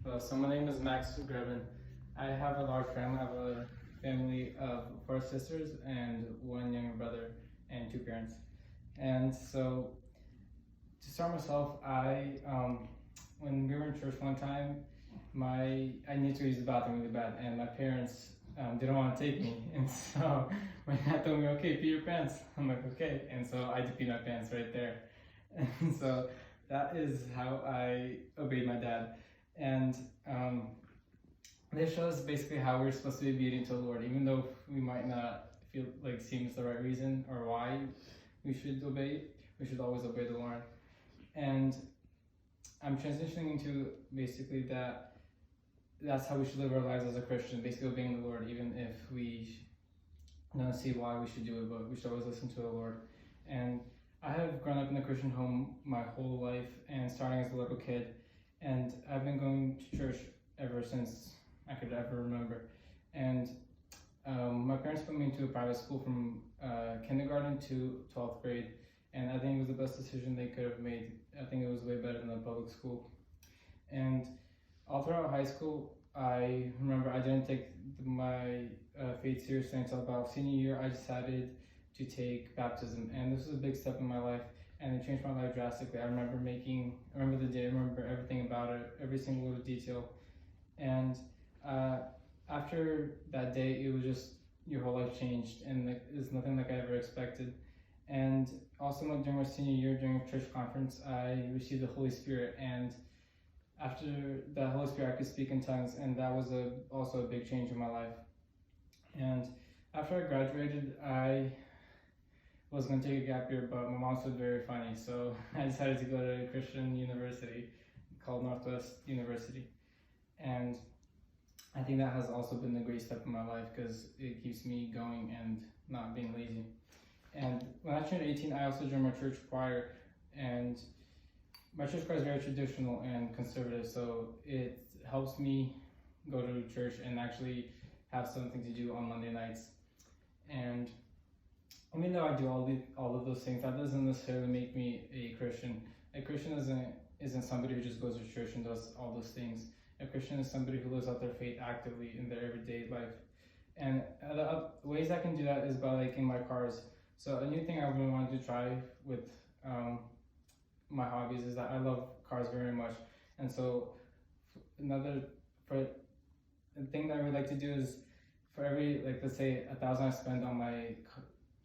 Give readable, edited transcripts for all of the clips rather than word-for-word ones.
So my name is Max Grebin. I have a large family. I have a family of 4 sisters and 1 younger brother and 2 parents. And so to start myself, when we were in church one time, I needed to use the bathroom really bad, and my parents didn't want to take me. And so my dad told me, "Okay, pee your pants." I'm like, "Okay." And so I just peed my pants right there. And so that is how I obeyed my dad. And this shows basically how we're supposed to be obedient to the Lord, even though we might not feel like seems the right reason or why we should obey. We should always obey the Lord. And I'm transitioning into basically that's how we should live our lives as a Christian, basically obeying the Lord, even if we don't see why we should do it, but we should always listen to the Lord. And I have grown up in a Christian home my whole life, and starting as a little kid, and I've been going to church ever since I could ever remember. And my parents put me into a private school from kindergarten to 12th grade, and I think it was the best decision they could have made. I think it was way better than the public school. And all throughout high school, I remember I didn't take my faith seriously until about senior year. I decided to take baptism, and this was a big step in my life, and it changed my life drastically. I remember the day, I remember everything about it, every single little detail. And after that day, it was just, your whole life changed, and it's nothing like I ever expected. And also during my senior year, during a church conference, I received the Holy Spirit, and after the Holy Spirit, I could speak in tongues, and that was also a big change in my life. And after I graduated, I was going to take a gap year, but my mom said very funny, so I decided to go to a Christian university called Northwest University. And I think that has also been a great step in my life because it keeps me going and not being lazy. And when I turned 18, I also joined my church choir, and my church choir is very traditional and conservative, so it helps me go to church and actually have something to do on Monday nights. And even though I do all of those things, that doesn't necessarily make me a Christian. A Christian isn't somebody who just goes to church and does all those things. A Christian is somebody who lives out their faith actively in their everyday life. And the ways I can do that is by liking my cars. So a new thing I really wanted to try with my hobbies is that I love cars very much. And so the thing that I would like to do is, for every, let's say, 1,000 I spend on my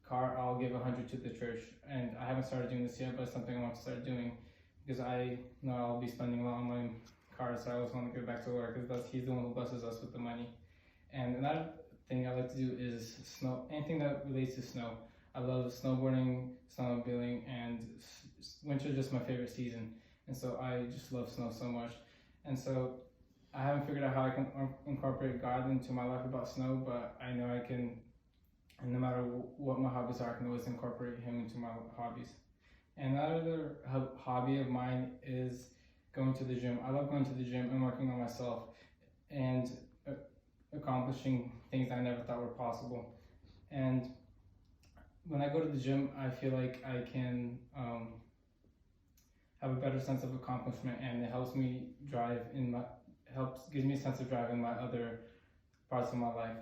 car, I'll give 100 to the church. And I haven't started doing this yet, but it's something I want to start doing because I know I'll be spending a lot on my car, so I always want to give back to Lord because he's the one who blesses us with the money. And another thing I like to do is anything that relates to snow. I love snowboarding, snowmobiling, and winter is just my favorite season. And so I just love snow so much. And so I haven't figured out how I can incorporate God into my life about snow, but I know I can, and no matter what my hobbies are, I can always incorporate Him into my hobbies. And another hobby of mine is going to the gym. I love going to the gym and working on myself and accomplishing things I never thought were possible. And when I go to the gym, I feel like I can have a better sense of accomplishment, and it helps me gives me a sense of drive in my other parts of my life.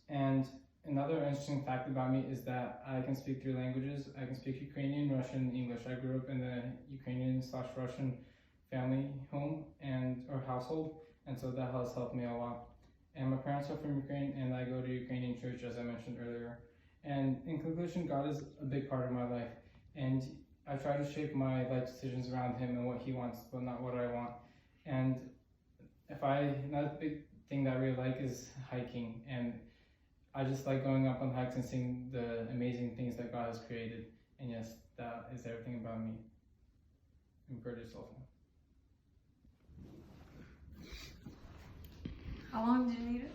And another interesting fact about me is that I can speak 3 languages. I can speak Ukrainian, Russian, and English. I grew up in the Ukrainian/Russian family home or household, and so that has helped me a lot. And my parents are from Ukraine, and I go to Ukrainian church, as I mentioned earlier. And in conclusion, God is a big part of my life, and I try to shape my life decisions around Him and what He wants, but not what I want. And another big thing that I really like is hiking, and I just like going up on hikes and seeing the amazing things that God has created. And yes, that is everything about me. Encourage yourself. How long did you need it?